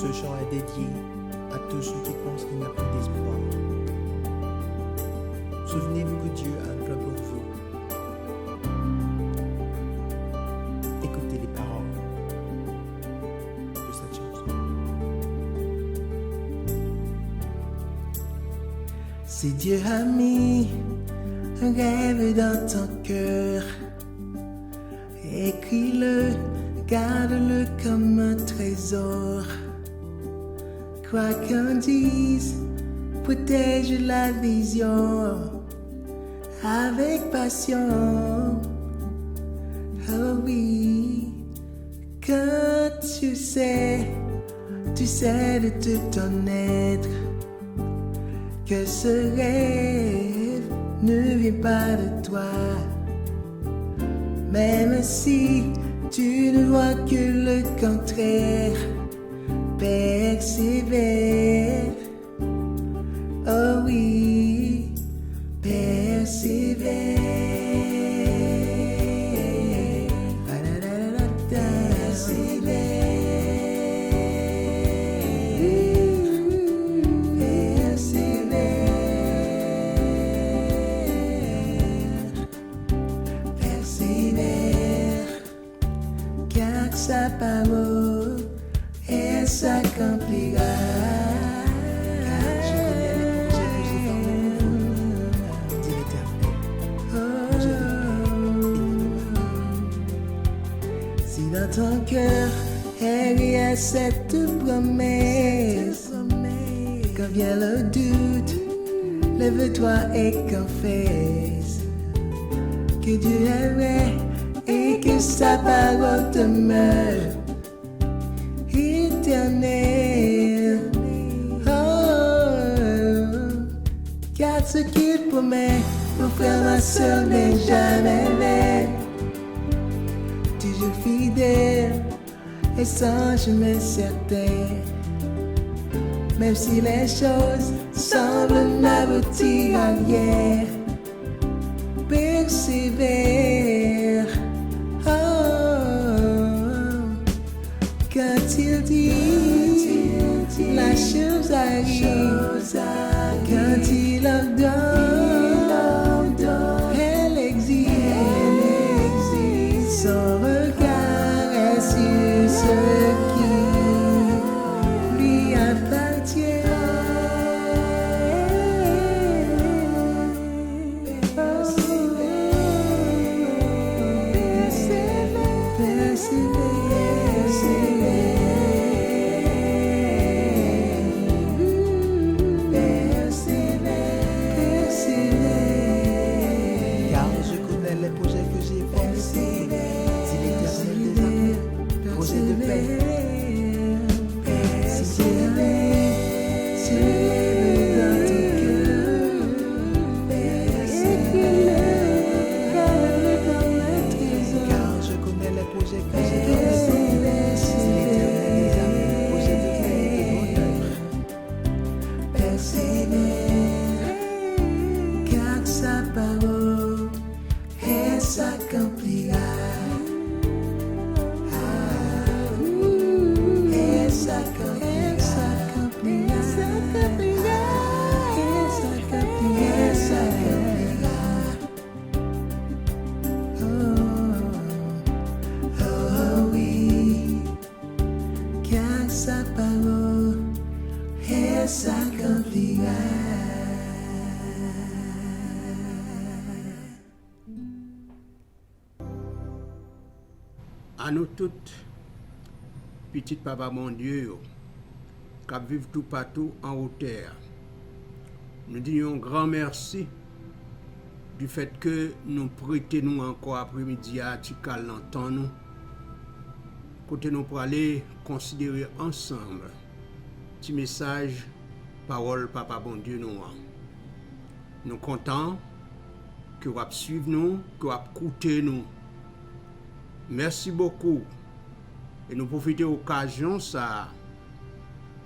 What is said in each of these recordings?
Ce chant est dédié à tous ceux qui pensent qu'il n'y a plus d'espoir. Souvenez-vous que Dieu a un plan pour vous. Écoutez les paroles de cette chanson. Si Dieu a mis un rêve dans ton cœur, écris-le, garde-le comme un trésor. Quoi qu'on dise, protège la vision avec passion. Oh oui, quand tu sais de tout ton être, que ce rêve ne vient pas de toi. Même si tu ne vois que le contraire, persévère. Oh oui, persévère. Sa parole, elle s'accomplira. Car je connais les projets que j'ai formés pour vous, dit l'Éternel. Si dans ton cœur, il y a cette promesse, quand vient le doute, lève-toi et confesse que Dieu est vrai et que sa parole demeure éternelle. Oh, car ce qu'il promet, mon frère, ma soeur, n'est jamais vrai. Toujours fidèle et sans jamais certain. Même si les choses semblent n'aboutir à rien, persévère. Quand il dit, la chose arrive. Quand il ordonne, elle existe. Son regard est sur ce qui lui appartient. Car sa parole, elle s'accomplira. Elle s'accomplira. Elle s'accomplira. Oh oui, car sa parole, elle s'accomplira. À nous toutes, petit papa mon Dieu, qui vivent tout partout en haute terre, nous disons grand merci du fait que nous prêtons nous encore après-midi à Tikal l'entend nous, côté nous pour aller considérer ensemble petit message, parole papa bon Dieu nous. Nous comptons que vous suivre nous, que vous écouter nous. Merci beaucoup. Et nous profitons de l'occasion ça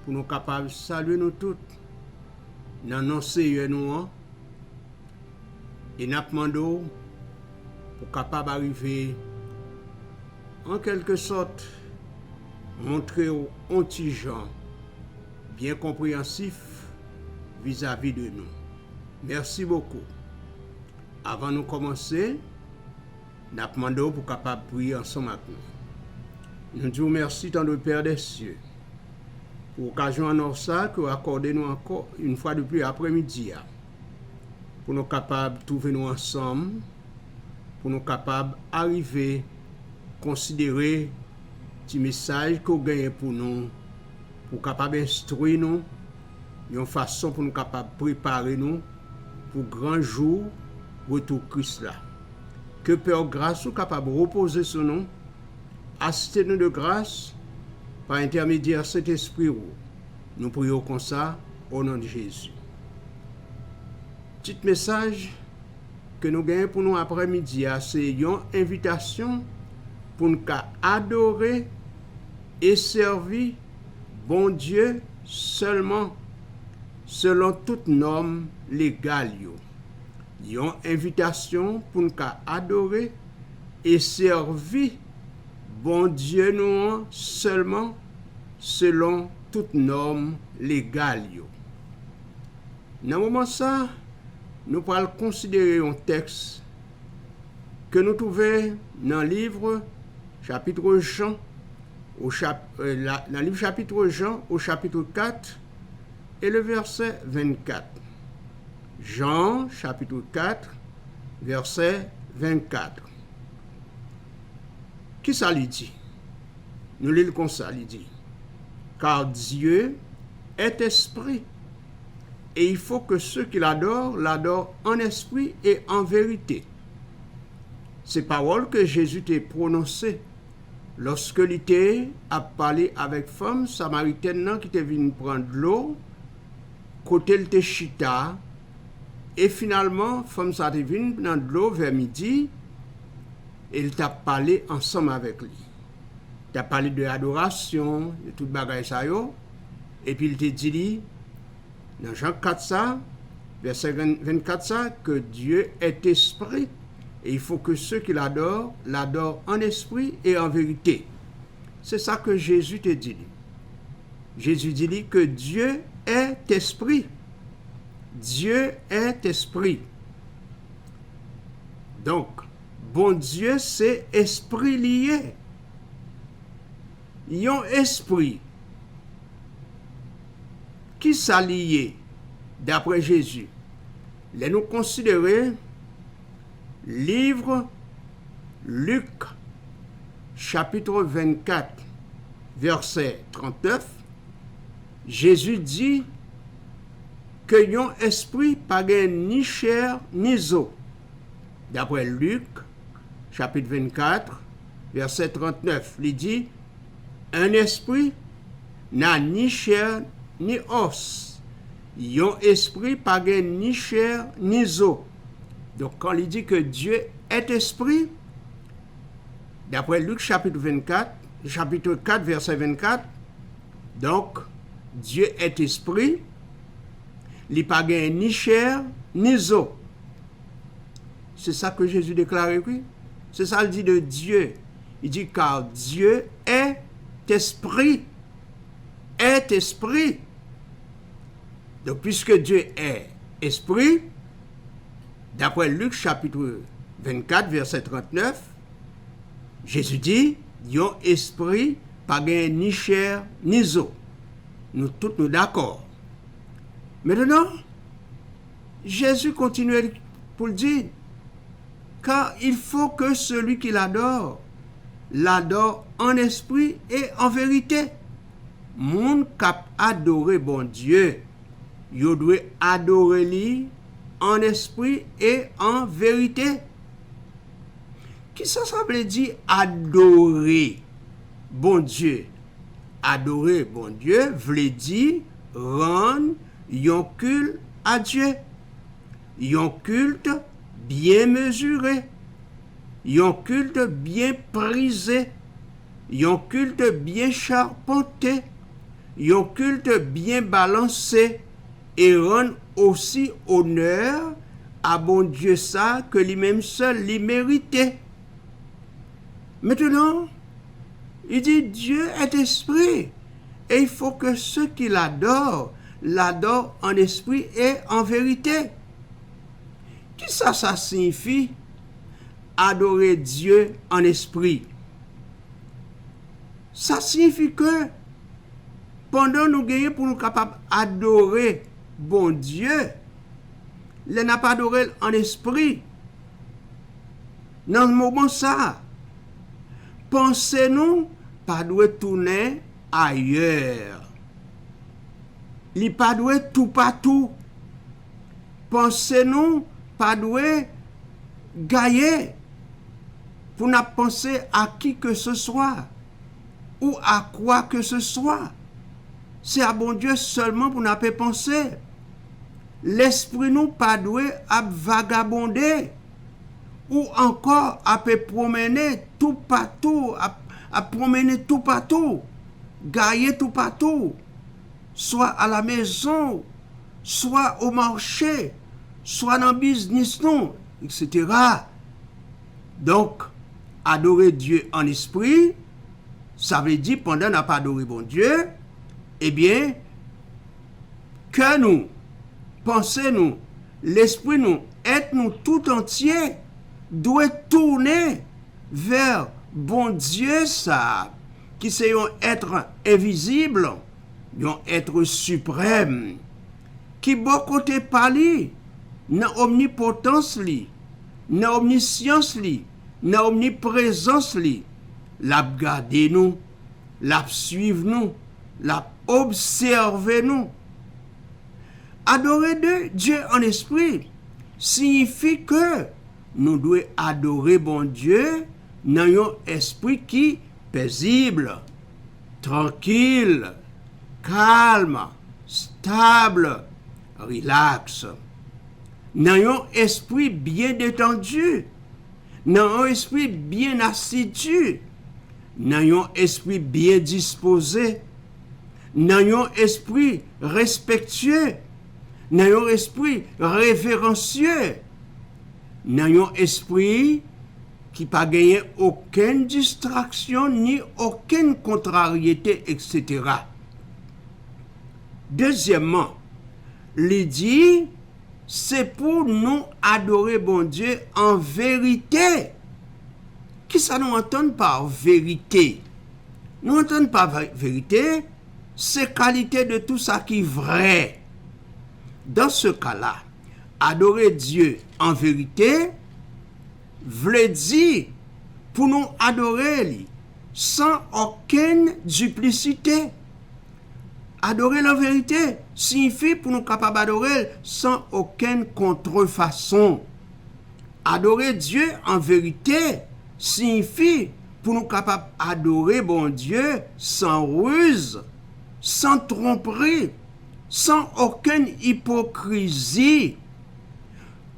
pour nous capables de saluer nous toutes. Nous annoncer nous et nous demandons pour capable arriver en quelque sorte montrer aux petits gens bien compréhensif vis-à-vis de nous. Merci beaucoup. Avant de commencer, nous demandons pour capable prier ensemble avec nous. Nous disons merci tant de Père des cieux pour l'occasion en ça que accordez nous encore une fois depuis après-midi pour nous capables de trouver nous ensemble, pour nous capables d'arriver considérer petit message que vous gagnez pour nous, pour capable instruire nous, une façon pour nous capable préparer nous pour grand jour retour Christ là. Que Père grâce soit capable de reposer sur nous, assister nous de grâce par intermédiaire de cet esprit. Nous prions comme ça au nom de Jésus. Petit message que nous gagnons pour nous après-midi, c'est une invitation pour nous adorer et servir bon Dieu seulement selon toute norme légale. Une invitation pour nous adorer et servir bon Dieu nous seulement selon toute norme légale. Dans ce moment ça, nous allons considérer un texte que nous trouvons dans le livre chapitre Jean, dans le livre chapitre Jean au chapitre 4 et le verset 24. Jean chapitre 4, verset 24. Qui ça lui dit? Nous lisons comme ça, lui dit. Car Dieu est esprit, et il faut que ceux qui l'adorent en esprit et en vérité. Ces paroles que Jésus t'a prononcées lorsque il a parlé avec femme samaritaine qui était venue prendre de l'eau, côté il était chita, et finalement, femme ça était venue prendre de l'eau vers midi, et il t'a parlé ensemble avec lui. Il t'a parlé de l'adoration, de tout bagage ça yo, et puis il t'a dit, dans Jean 4 ça, verset 24 ça, que Dieu est esprit, et il faut que ceux qui l'adorent en esprit et en vérité. C'est ça que Jésus te dit. Jésus dit que Dieu est esprit. Dieu est esprit. Donc, bon Dieu, c'est esprit lié. Yon esprit qui s'allie d'après Jésus. Les nous considérer livre Luc, chapitre 24, verset 39, Jésus dit que yon esprit pas ni chair ni eau. D'après Luc, chapitre 24, verset 39, il dit un esprit n'a ni chair ni os. Yon esprit pas ni chair ni eau. Donc, quand il dit que Dieu est esprit, d'après Luc chapitre 4, verset 24, donc, Dieu est esprit, il n'y a pas ni chair, ni eau. C'est ça que Jésus déclare, oui. C'est ça qu'il dit de Dieu. Il dit, car Dieu est esprit. Est esprit. Donc, puisque Dieu est esprit, d'après Luc chapitre 24, verset 39, Jésus dit, yon esprit, pas ni chair, ni eau. Nous tous nous d'accord. Maintenant, Jésus continue pour le dire, car il faut que celui qui l'adore en esprit et en vérité. Moun kap adoré bon Dieu, yo doit adorer lui en esprit et en vérité. Qui ça veut dire adorer bon Dieu? Adorer bon Dieu veut dire rendre un culte à Dieu. Un culte bien mesuré. Un culte bien prisé. Un culte bien charpenté. Un culte bien balancé. Et rendre aussi honneur à bon Dieu ça que lui-même seul lui méritait. Maintenant, il dit Dieu est esprit. Et il faut que ceux qui l'adorent en esprit et en vérité. Qui ça signifie adorer Dieu en esprit? Ça signifie que pendant nous gagnons pour nous capables d'adorer bon Dieu, les n'a pas adoré en esprit. Dans le moment ça, pensez-nous pas doit tourner ailleurs. Il pas doit tout partout. Pensez-nous pas doit gagner pour nous penser à qui que ce soit ou à quoi que ce soit. C'est à bon Dieu seulement pour nous penser. L'esprit nous pas doué à vagabonder ou encore à promener tout partout, à promener tout partout, gagner tout partout, soit à la maison, soit au marché, soit dans le business, non, etc. Donc, adorer Dieu en esprit, ça veut dire pendant n'a pas adoré bon Dieu, eh bien, que nous, pensez-nous, l'esprit nous, être-nous tout entier, doit tourner vers bon Dieu, ça, qui c'est un être invisible, un être suprême, qui bon côté parler, dans omnipotence li, dans omniscience li, dans omniprésence li, l'a garder nous, l'a suivre nous, l'a observer nous. Adorer Dieu en esprit signifie que nous devons adorer bon Dieu dans un esprit qui paisible, tranquille, calme, stable, relax. Dans un esprit bien détendu, dans un esprit bien assidu, dans un esprit bien disposé, dans un esprit respectueux, dans un esprit révérencieux, dans un esprit qui n'a pas gagné aucune distraction ni aucune contrariété, etc. Deuxièmement, il dit, c'est pour nous adorer bon Dieu en vérité. Qui ça nous entend par vérité? Nous entendons par vérité, c'est qualité de tout ça qui est vrai. Dans ce cas-là, adorer Dieu en vérité veut dire pour nous adorer sans aucune duplicité. Adorer la vérité signifie pour nous capables d'adorer sans aucune contrefaçon. Adorer Dieu en vérité signifie pour nous capables d'adorer bon Dieu sans ruse, sans tromperie, sans aucune hypocrisie.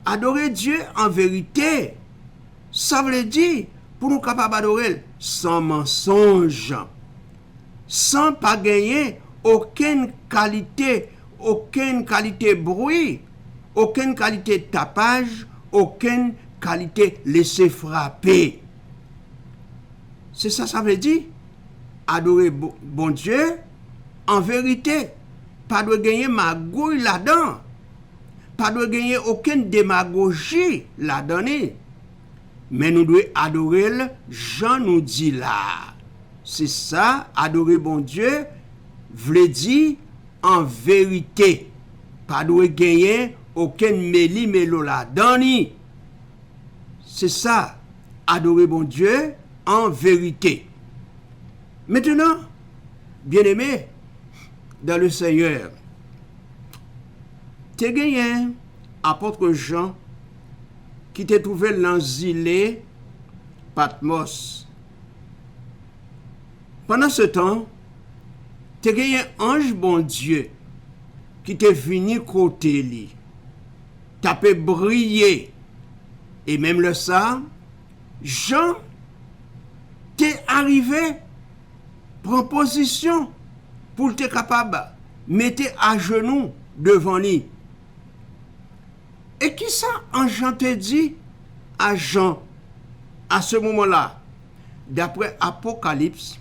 Adorer Dieu en vérité, ça veut dire pour nous capables d'adorer sans mensonge, sans pas gagner aucune qualité bruit, aucune qualité tapage, aucune qualité laisser frapper. C'est ça, ça veut dire adorer bon Dieu en vérité. Pas de gagner magouille là-dedans. Pas de gagner aucune démagogie là-dedans. Mais nous devons adorer le Jean nous dit là. C'est ça, adorer bon Dieu, veut dire en vérité. Pas de gagner aucune méli-mélo là-dedans. C'est ça, adorer bon Dieu en vérité. Maintenant, bien-aimés, dans le Seigneur, tu as gagné apôtre Jean qui t'a trouvé dans l'île Patmos. Pendant ce temps, tu as gagné ange bon Dieu qui t'est venu côté lui. Tu as briller. Et même le ça, Jean t'est arrivé, prend position pour être capable de mettre à genoux devant lui. Et qui ça, Jean te dit à Jean, à ce moment-là, d'après Apocalypse,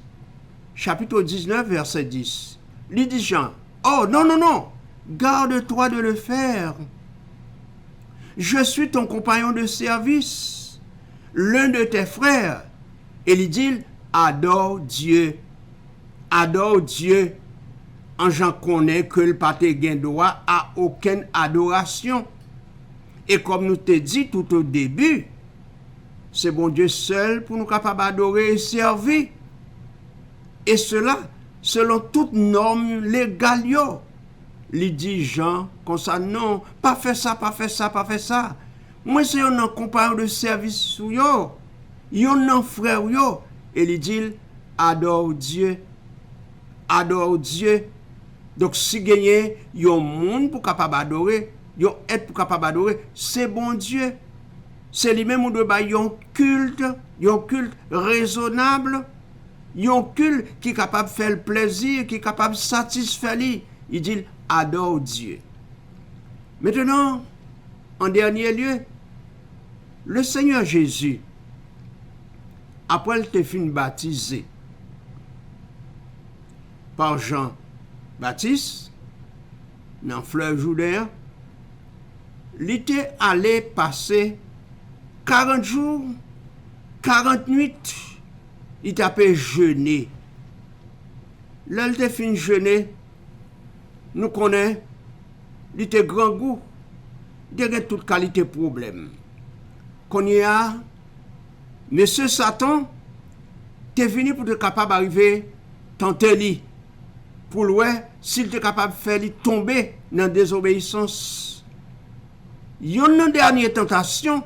chapitre 19, verset 10. Il dit Jean, oh non, non, non, garde-toi de le faire. Je suis ton compagnon de service, l'un de tes frères. Et il dit, adore Dieu. Adore Dieu. En j'en connais que le pâté gain droit à aucune adoration. Et comme nous te dit tout au début, c'est bon Dieu seul pour nous capables d'adorer et servir. Et cela, selon toute norme légale. Il dit Jean, comme ça, non, pas fait ça, pas fait ça, pas fait ça. Moi, c'est un compagnon de service sous yo. Yon frère yo. Et il dit, adore Dieu. Adore Dieu. Donc, si gagné, yon monde pour capable adorer, yon être pour capable adorer, c'est bon Dieu. C'est lui-même où doit yon culte raisonnable, yon culte qui est capable de faire le plaisir, qui est capable de satisfaire lui. Il dit, adore Dieu. Maintenant, en dernier lieu, le Seigneur Jésus, après il te fin baptisé par Jean-Baptiste, dans le fleuve Jourdain, il était allé passer 40 jours, 40 nuits, il t'a fait jeûner. Là, il était fin jeûner, nous connaissons, il était grand goût, il avait toute qualité de problème. Qu'on y a, Monsieur Satan, t'es venu pour être capable d'arriver, tenter lui, pour lui, s'il est capable de faire lui tomber dans la désobéissance. Il y a une dernière tentation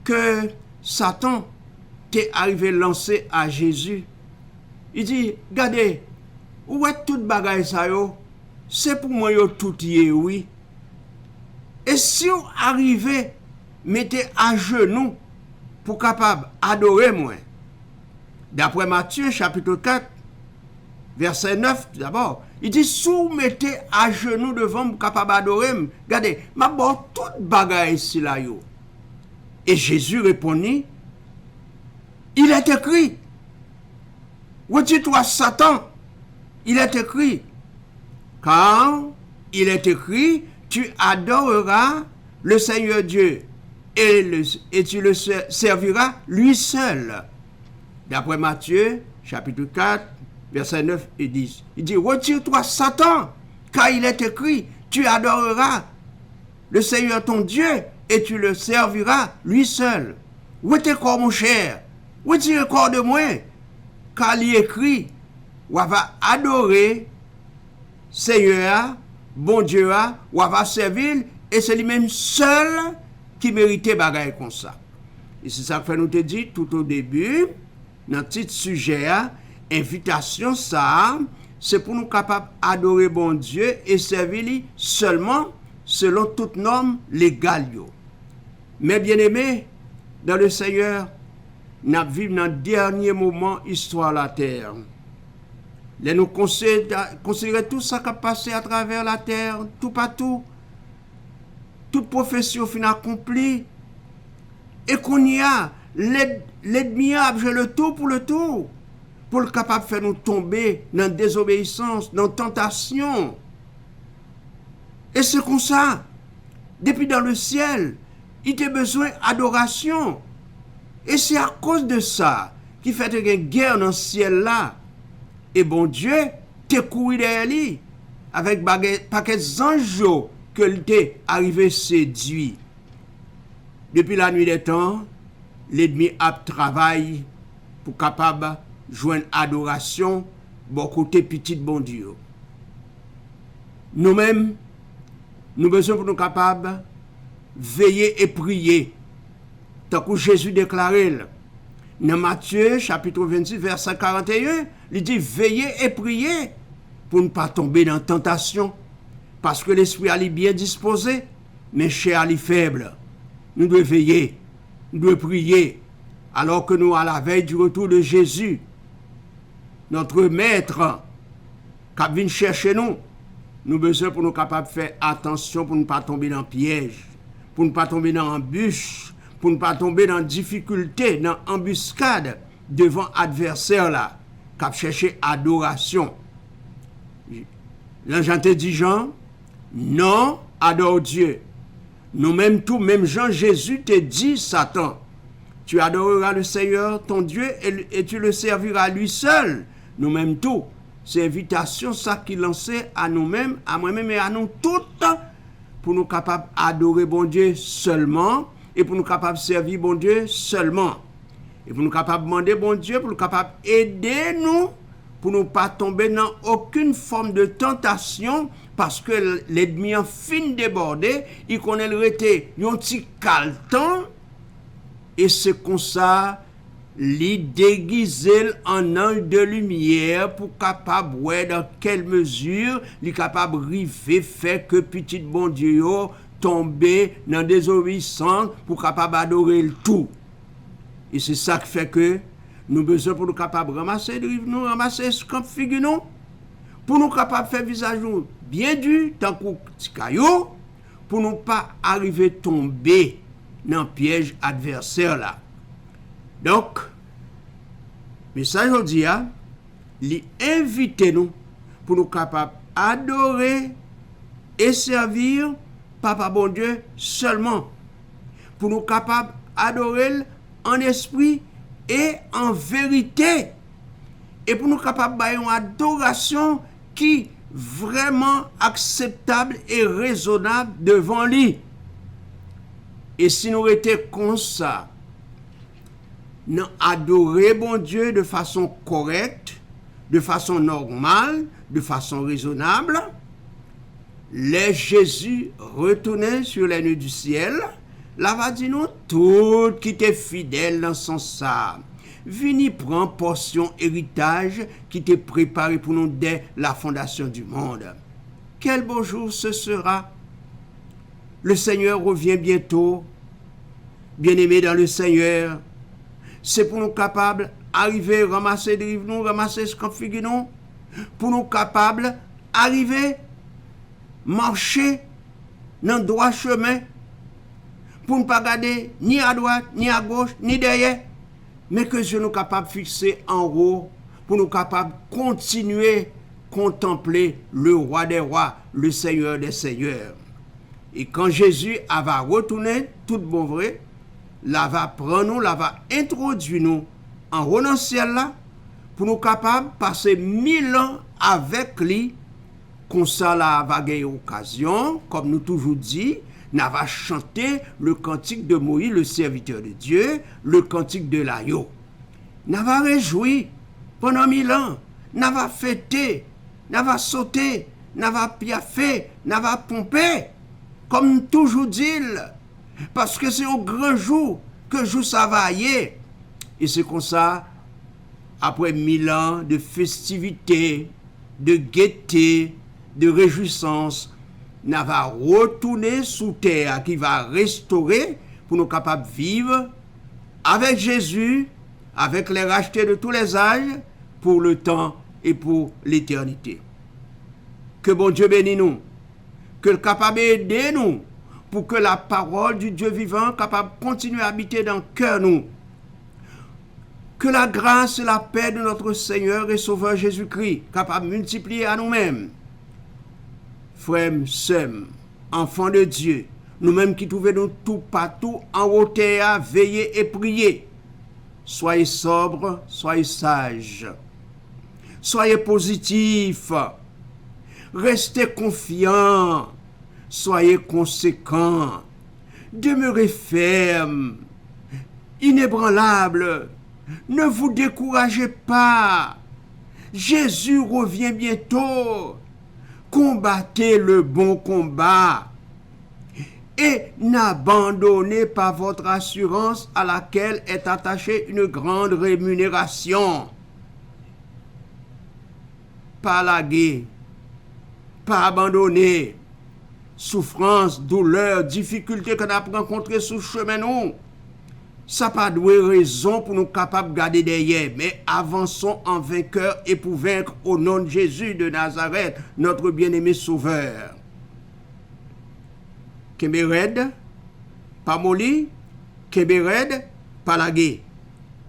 que Satan t'est arrivé lancer à Jésus. Il dit, regardez, où est toute bagaille ça yo? C'est pour moi yo tout y est, oui. Et si vous arrivez, mettez à genoux pour capable adorer moi. D'après Matthieu chapitre 4, verset 9 d'abord, il dit, soumettez à genoux devant pour capable adorer. Regardez, ma bon toute bagaille ici là yo. Et Jésus répondit, il est écrit, retire-toi Satan, il est écrit, car il est écrit, tu adoreras le Seigneur Dieu et tu le serviras lui seul. D'après Matthieu, chapitre 4, versets 9 et 10. Il dit, retire-toi Satan, car il est écrit, tu adoreras le Seigneur ton Dieu et tu le serviras lui seul. Retire corps mon cher, retire corps de moi, car il est écrit, on va adorer Seigneur, bon Dieu, on va servir, et c'est lui-même seul qui méritait bagaille comme ça. Et c'est ça que nous te dit tout au début, dans le petit sujet, invitation ça, c'est pour nous capables d'adorer bon Dieu et servir lui seulement selon toute norme légale. Mais bien aimé, dans le Seigneur, nous vivons dans le dernier moment histoire de la terre. Nous considérons tout ça qui a passé à travers la terre, tout partout, toute profession fin accomplie, et qu'on y a l'ennemi a joué le tout, pour le capable de faire nous tomber dans la désobéissance, dans la tentation. Et c'est comme ça, depuis dans le ciel, il a besoin d'adoration. Et c'est à cause de ça qu'il fait une guerre dans le ciel là. Et bon Dieu, t'es couru derrière lui, avec paquet d'anges que t'es arrivé séduit. Depuis la nuit des temps, l'ennemi a travaillé pour capable joindre adoration, bon côté petit bon Dieu. Nous-mêmes, nous besoin pour nous capables veiller et prier. Tant que Jésus déclarait dans Matthieu chapitre 26 verset 41, il dit veillez et priez pour ne pas tomber dans la tentation, parce que l'esprit est bien disposé, mais chair est faible. Nous devons veiller, nous devons prier, alors que nous à la veille du retour de Jésus, notre maître qui vient chercher nous, nous besoin pour nous capables de faire attention pour ne pas tomber dans le piège, pour ne pas tomber dans l'embûche, pour ne pas tomber dans difficulté, dans embuscade devant adversaire là, qui chercher adoration. Jean te dit Jean, non, adore Dieu. Nous-mêmes tout, même Jean Jésus te dit Satan, tu adoreras le Seigneur ton Dieu et tu le serviras lui seul. Nous-mêmes tout. C'est invitation ça qui lançait à nous-mêmes, à moi-même et à nous toutes, pour nous capables d'adorer bon Dieu seulement et pour nous capables de servir bon Dieu seulement. Et pour nous capables de demander bon Dieu, pour nous capables d'aider nous, pour ne pas tomber dans aucune forme de tentation, parce que l'ennemi en fin débordé, il connaît le rété, il y a un petit calton, et c'est comme ça, il déguise en ange de lumière pour capable voir dans quelle mesure il est capable de river faire que petit bon Dieu tomber dans la désobéissance pour capable adorer le tout. Et c'est ça qui fait que nous avons besoin pour nous capables de ramasser le rive, nous ramasser ce qu'on figure nous, pour nous capables de faire visage nous bien dur, tant qu'on petit caillou, pour nous pas arriver à tomber dans le piège adversaire là. Donc, message aujourd'hui, il invite nous pour nous capables d'adorer et servir Papa bon Dieu seulement. Pour nous capables d'adorer en esprit et en vérité. Et pour nous capables d'avoir une adoration qui vraiment acceptable et raisonnable devant lui. Et si nous étions comme ça, nous adorer bon Dieu de façon correcte, de façon normale, de façon raisonnable, les Jésus retournait sur les nuits du ciel, là va dire nous tout qui était fidèle dans son sang. Vini prend portion héritage qui t'est préparé pour nous dès la fondation du monde. Quel beau jour ce sera. Le Seigneur revient bientôt. Bien-aimés dans le Seigneur, c'est pour nous capables d'arriver, ramasser des rives, nous, ramasser ce qu'on figure nous, pour nous capables d'arriver, marcher dans le droit chemin, pour ne pas regarder ni à droite, ni à gauche, ni derrière, mais que Dieu nous capable de fixer en haut, pour nous capables de continuer à contempler le roi des rois, le Seigneur des seigneurs. Et quand Jésus va retourner, tout bon vrai, là va prendre nous, là va introduire nous en haut dans le ciel là, pour nous capables de passer 1000 ans avec lui, comme ça là va gagner occasion, comme nous toujours dit, nous va chanter le cantique de Moïse, le serviteur de Dieu, le cantique de l'agneau. Nous va réjouir pendant 1000 ans, nous va fêter, nous va sauter, nous va piaffer, nous va pomper, comme toujours dit, parce que c'est au grand jour que jour ça va aller. Et c'est comme ça, après 1000 ans de festivités, de gaieté, de réjouissance, nous va retourner sous terre qui va restaurer pour nous capables de vivre avec Jésus, avec les rachetés de tous les âges, pour le temps et pour l'éternité. Que bon Dieu bénisse nous, que le capable d'aider nous, pour que la parole du Dieu vivant capable de continuer à habiter dans le cœur nous. Que la grâce et la paix de notre Seigneur et Sauveur Jésus-Christ capable de multiplier à nous-mêmes. Frères, sœurs, enfants de Dieu, nous-mêmes qui trouvons tout partout en haute à veiller et prier. Soyez sobres, soyez sages, soyez positifs, restez confiants, soyez conséquents, demeurez fermes, inébranlables, ne vous découragez pas. Jésus revient bientôt. Combattez le bon combat et n'abandonnez pas votre assurance à laquelle est attachée une grande rémunération. Pas laguer, pas abandonner. Souffrance, douleur, difficulté qu'on a rencontré sur le chemin, nous. Ça pas de raison pour nous capables de garder derrière, mais avançons en vainqueur et pour vaincre au nom de Jésus de Nazareth, notre bien-aimé Sauveur. Kebered, pas molli, Kebered, pas lagué.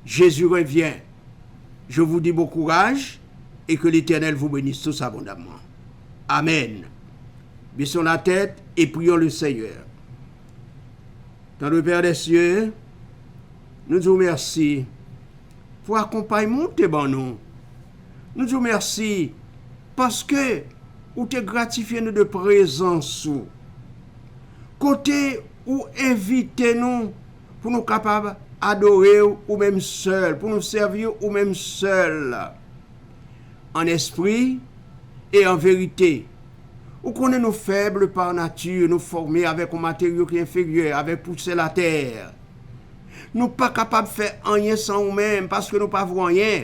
Jésus revient. Je vous dis bon courage et que l'Éternel vous bénisse tous abondamment. Amen. Baissons la tête et prions le Seigneur. Dans le Père des cieux, nous vous remercions pour accompagnement de nous. Nous vous remercions parce que vous te gratifiez nous de présence. Côté ou invitez-nous pour nous capables d'adorer ou même seul, pour nous servir ou même seul. En esprit et en vérité. Ou connaît nos faibles par nature, nous former avec un matériau qui est inférieur, avec pousser la terre. Nous pas capables de faire rien sans nous-mêmes parce que nous pas rien.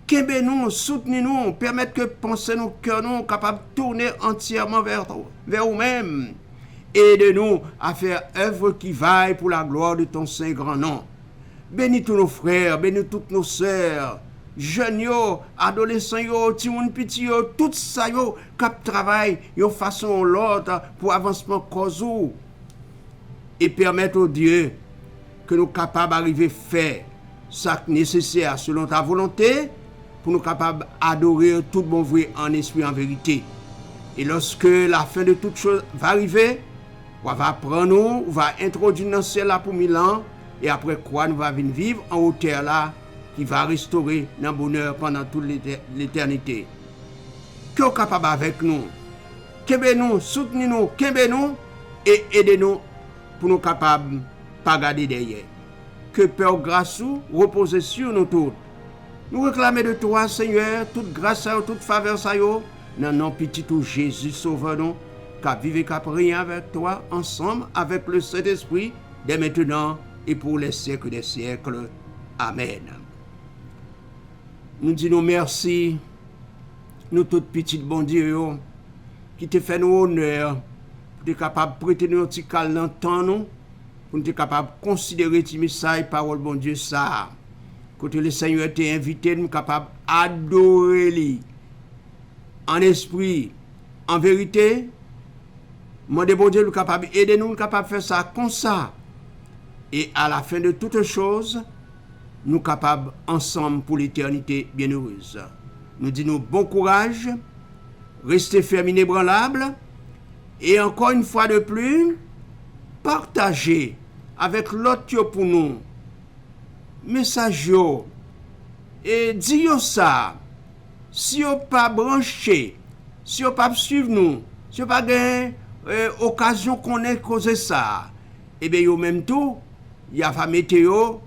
Qu'aimez-nous, soutenez-nous, permettez que penser nos cœurs nous capables de tourner entièrement vers vous-même. Aide-nous à faire œuvre qui vaille pour la gloire de ton saint grand nom. Bénis tous nos frères, bénis toutes nos sœurs, jeunes yo, adolescents yo, timoun petit yo, tout ça yo, cap travail, yo façon ou l'autre pour avancement cause ou. Et permettre au Dieu que nous capables d'arriver faire ça nécessaire selon ta volonté pour nous capables d'adorer tout bon vrai en esprit en vérité. Et lorsque la fin de toute chose va arriver, on va prendre nous, on va introduire dans le ciel là pour 1000 ans et après quoi nous va venir vivre en hauteur là qui va restaurer dans le bonheur pendant toute l'éternité. Que vous capable avec nous, qu'aimez-nous, soutenez-nous, qu'aimez-nous et aidez-nous pour nous capables de pas garder derrière. Que Père grâce repose sur nous tous. Nous réclamons de toi, Seigneur, toute grâce, toute faveur, dans le nom petit tout Jésus, sauveur-nous, qu'à vivre et qu'à prier avec toi, ensemble, avec le Saint-Esprit, dès maintenant et pour les siècles des siècles. Amen. Nous disons merci, nous toutes petites bon Dieu, qui te fait nous honneur, pour être capable de prêter nous un petit calme dans le temps, nous, pour être capable de considérer tes messages, parole bon Dieu, ça. Quand le Seigneur t'a invité, nous sommes capables d'adorer lui, en esprit, en vérité. Moi, bon Dieu, nous sommes capables d'aider nous, capables de faire ça comme ça. Et à la fin de toutes choses, nous sommes capables ensemble pour l'éternité bienheureuse. Nous disons bon courage, restez fermes inébranlables, et encore une fois de plus, partagez avec l'autre pour nous. Message et dis ça. Si vous pas branché, si vous pas suivre nous, si vous pas gain occasion qu'on ait causé ça, et bien yo même tout, il y a fa météo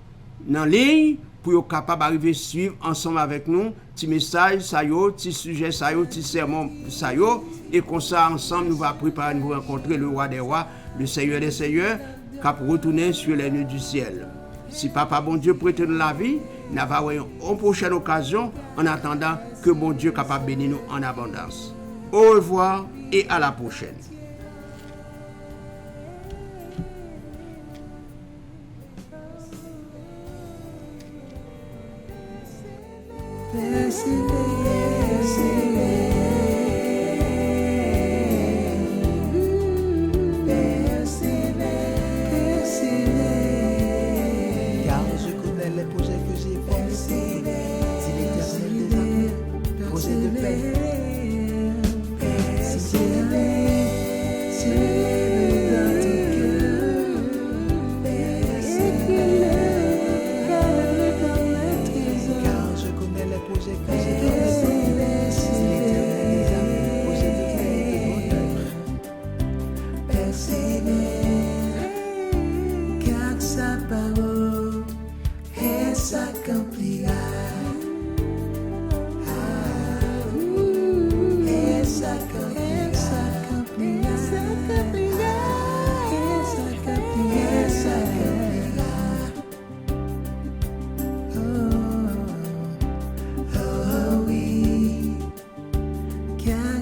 dans ligne pour être capable d'arriver suivre ensemble avec nous petit message ça yo, petit sujet ça yo, petit sermon ça yo, et comme ça ensemble nous va préparer nous rencontrer le roi des rois, le Seigneur des seigneurs, cap retourner sur les nœuds du ciel. Si Papa bon Dieu prête nous la vie, nous avons une prochaine occasion en attendant que bon Dieu capable de bénir nous en abondance. Au revoir et à la prochaine.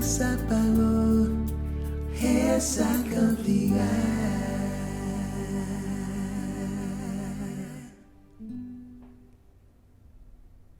Sa parole, et s'accomplira.